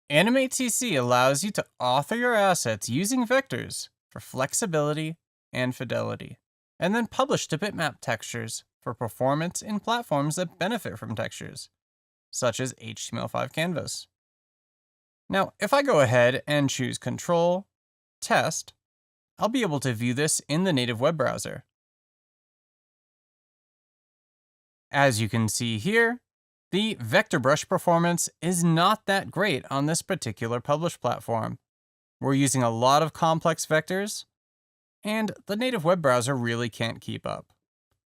Animate CC allows you to author your assets using vectors for flexibility and fidelity, and then publish to bitmap textures for performance in platforms that benefit from textures, such as HTML5 Canvas. Now, if I go ahead and choose Control, Test, I'll be able to view this in the native web browser. As you can see here, the vector brush performance is not that great on this particular publish platform. We're using a lot of complex vectors, and the native web browser really can't keep up.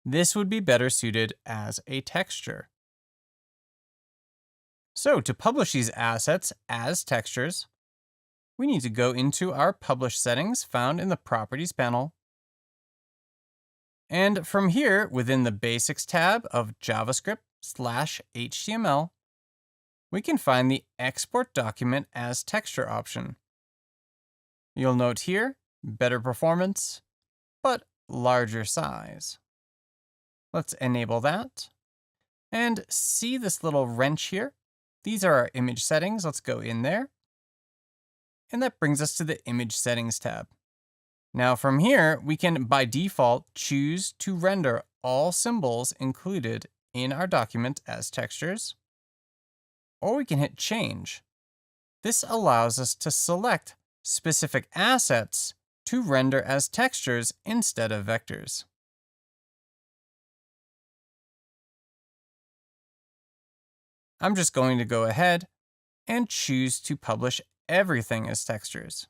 This would be better suited as a texture. So to publish these assets as textures, we need to go into our Publish settings found in the Properties panel. And from here, within the Basics tab of JavaScript/HTML, we can find the Export Document as Texture option. You'll note here, better performance, but larger size. Let's enable that. And see this little wrench here? These are our image settings. Let's go in there. And that brings us to the Image Settings tab. Now from here, we can by default choose to render all symbols included in our document as textures, or we can hit Change. This allows us to select specific assets to render as textures instead of vectors. I'm just going to go ahead and choose to publish everything as textures.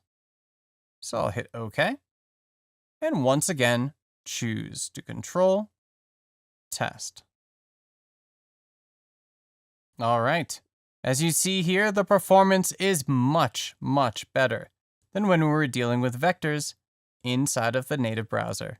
So I'll hit OK. And once again, choose to Control, Test. All right. As you see here, the performance is much, much better than when we were dealing with vectors inside of the native browser.